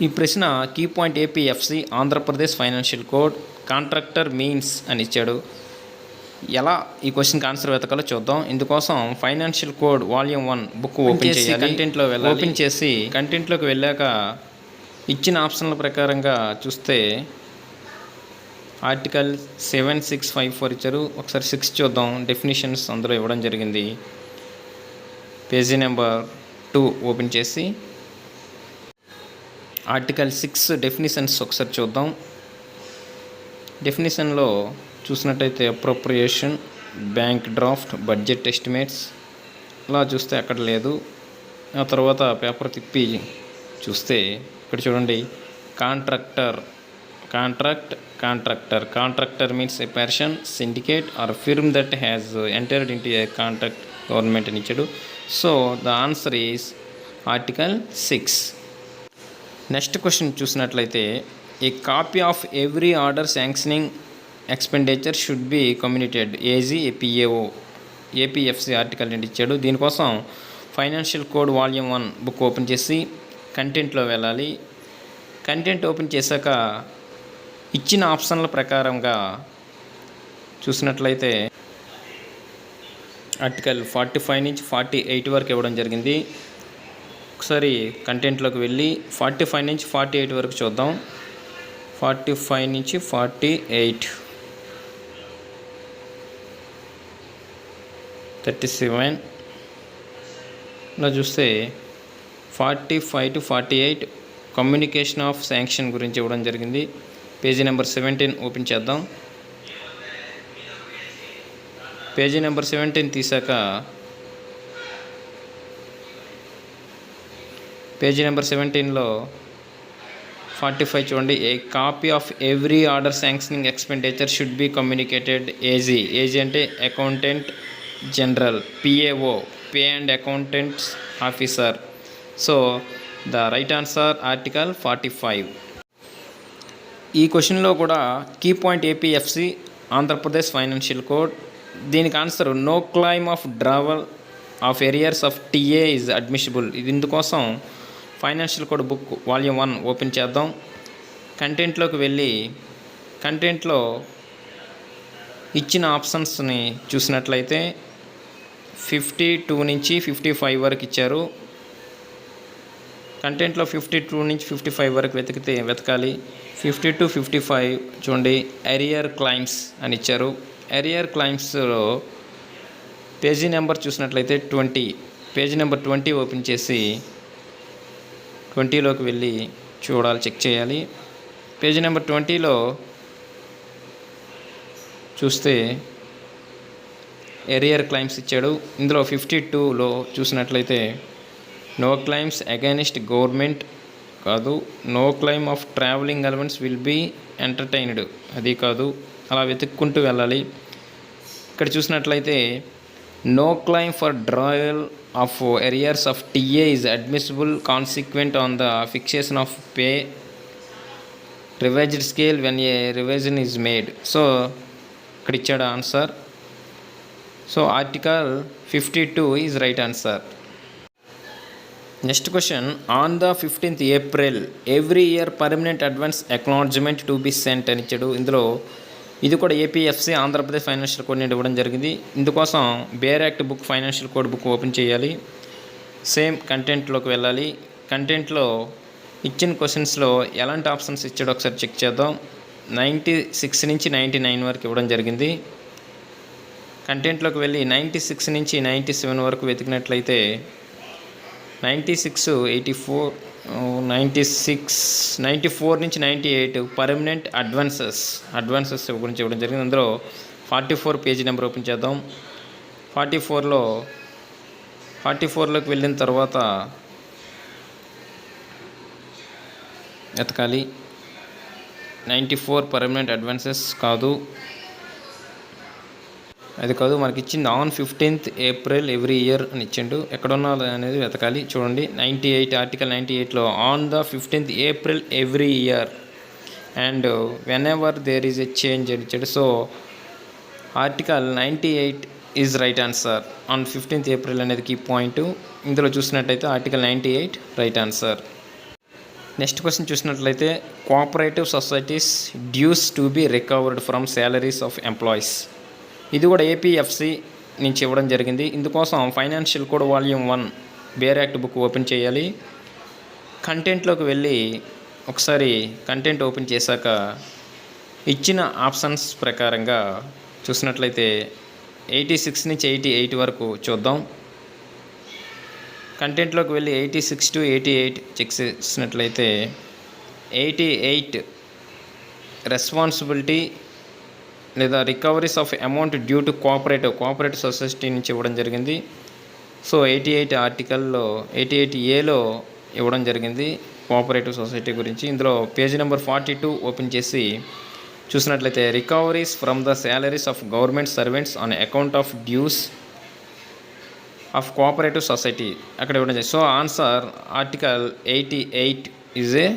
ఈ ప్రశ్న key point APFC Andhra Pradesh financial code contractor means అని ఇచ్చాడు. ఎలా ఈ క్వశ్చన్కి ఆన్సర్ వెతకాలో చూద్దాం. ఇందుకోసం financial code volume 1 book open చేసి కంటెంట్లో వెళ్ళాలి. ఓపెన్ చేసి కంటెంట్లోకి వెళ్ళాక ఇచ్చిన ఆప్షన్ల ప్రకారంగా చూస్తే ఆర్టికల్ 7654 ఇచ్చారు. ఒకసారి 6 చూద్దాం. డెఫినిషన్స్ అందులో ఇవ్వడం జరిగింది. పేజీ నెంబర్ 2 ఓపెన్ చేసి ఆర్టికల్ 6 డెఫినిషన్స్ ఒకసారి చూద్దాం. డెఫినిషన్లో చూసినట్టయితే appropriation, bank draft, budget estimates ఇలా చూస్తే అక్కడ లేదు. ఆ తర్వాత పేపర్ తిప్పి చూస్తే ఇక్కడ చూడండి, contractor means a person, syndicate or firm that has entered into a contract government అని ఇచ్చాడు. So the answer is article 6. Next question చూసినట్లయితే a copy of every order sanctioning expenditure should be communicated AG APAO APFC article అని ఇచ్చాడు. దీనికోసం financial code volume 1 book open చేసి కంటెంట్లో వెళ్ళాలి. Content open చేశాక ఇచ్చిన ఆప్షన్ల ప్రకారంగా చూసినట్లయితే ఆర్టికల్ 45 నుంచి 48 వరకు ఇవ్వడం జరిగింది. ఒకసారి కంటెంట్లోకి వెళ్ళి 45 నుంచి 48 వరకు చూద్దాం. 45 నుంచి 48, 37 ఇలా చూస్తే 45 to 48 కమ్యూనికేషన్ ఆఫ్ శాంక్షన్ గురించి ఇవ్వడం జరిగింది. పేజీ నెంబర్ 17 ఓపెన్ చేద్దాం. పేజీ నెంబర్ 17 తీసాక పేజీ నెంబర్ 17లో 45 చూడండి. A copy of every order sanctioning expenditure should be communicated AG అంటే accountant general, PAO pay and accountants officer. So the right answer article 45. ఈ క్వశ్చన్లో కూడా key point APFC Andhra Pradesh financial code. దీనికి answer no claim of drawal of arrears of TA is admissible. ఇది ఇందుకోసం financial code book volume 1 open చేద్దాం. కంటెంట్లోకి వెళ్ళి కంటెంట్లో ఇచ్చిన ఆప్షన్స్ని చూసినట్లయితే 52 నుంచి 55 వరకు ఇచ్చారు. కంటెంట్లో 52 నుంచి 55 వరకు వెతకాలి. 52, 55 చూడండి, ఎరియర్ క్లైమ్స్ అని ఇచ్చారు. ఎరియర్ క్లైమ్స్లో పేజీ నెంబర్ చూసినట్లయితే 20, పేజీ నెంబర్ 20 ఓపెన్ చేసి 20లోకి వెళ్ళి చెక్ చేయాలి. పేజీ నెంబర్ 20లో చూస్తే ఎరియర్ క్లైమ్స్ ఇచ్చాడు. ఇందులో 52లో చూసినట్లయితే నో క్లైమ్స్ అగైనిస్ట్ గవర్నమెంట్ కాదు, no claim of travelling allowance will be entertained అది కాదు. అలా వెతుక్కుంటూ వెళ్ళాలి. ఇక్కడ చూసినట్లయితే no claim for drawal of arrears of TA is admissible consequent on the fixation of pay revised scale when a revision is made. So ఇక్కడ ఇచ్చాడు answer. So article 52 is right answer. Next question, on the 15th April every year permanent advance acknowledgement to be sent అని ఇచ్చాడు. ఇందులో ఇది కూడా APFC Andhra Pradesh financial code నుండి ఇవ్వడం జరిగింది. ఇందుకోసం bear act book financial code book open చేయాలి. సేమ్ కంటెంట్లోకి వెళ్ళాలి. కంటెంట్లో ఇచ్చిన క్వశ్చన్స్లో ఎలాంటి ఆప్షన్స్ ఇచ్చాడో ఒకసారి చెక్ చేద్దాం. 96 నుంచి 99 వరకు ఇవ్వడం జరిగింది. కంటెంట్లోకి వెళ్ళి 96 నుంచి 97 వరకు వెతికినట్లయితే 96, 84, 96, 94 నుంచి 98 పర్మనెంట్ అడ్వాన్సెస్ గురించి ఇవ్వడం జరిగింది. అందులో 44 పేజీ నెంబర్ ఓపెన్ చేద్దాం. 44లోకి వెళ్ళిన తర్వాత వెతకాలి. 94 పర్మనెంట్ అడ్వాన్సెస్ కాదు, అది కాదు. మనకి ఇచ్చింది on 15th April every year అని ఇచ్చిండు. ఎక్కడున్నా అనేది వెతకాలి. చూడండి 98, ఆర్టికల్ 98లో on the 15th April every year and whenever there is a change అని ఇచ్చాడు. So article 98 is right answer. On 15th April అనేది కీ పాయింట్. ఇందులో చూసినట్టయితే article 98 right answer. Next question చూసినట్లయితే cooperative societies dues to be recovered from salaries of employees. ఇది కూడా APFC నుంచి ఇవ్వడం జరిగింది. ఇందుకోసం financial code volume 1 bare act book open చేయాలి. కంటెంట్లోకి వెళ్ళి ఒకసారి కంటెంట్ ఓపెన్ చేశాక ఇచ్చిన ఆప్షన్స్ ప్రకారంగా చూసినట్లయితే 86 నుంచి 88 వరకు చూద్దాం. కంటెంట్లోకి వెళ్ళి 86 to 88 చెక్ చేసినట్లయితే 88 రెస్పాన్సిబిలిటీ లేదా recoveries of amount due to cooperative society నుంచి ఇవ్వడం జరిగింది. సో 88 ఆర్టికల్లో 88Aలో ఇవ్వడం జరిగింది కోఆపరేటివ్ సొసైటీ గురించి. ఇందులో పేజ్ నెంబర్ 42 ఓపెన్ చేసి చూసినట్లయితే recoveries from the salaries of government servants on account of dues of cooperative society అక్కడ ఇవ్వడం జరిగింది. So answer article 88 is A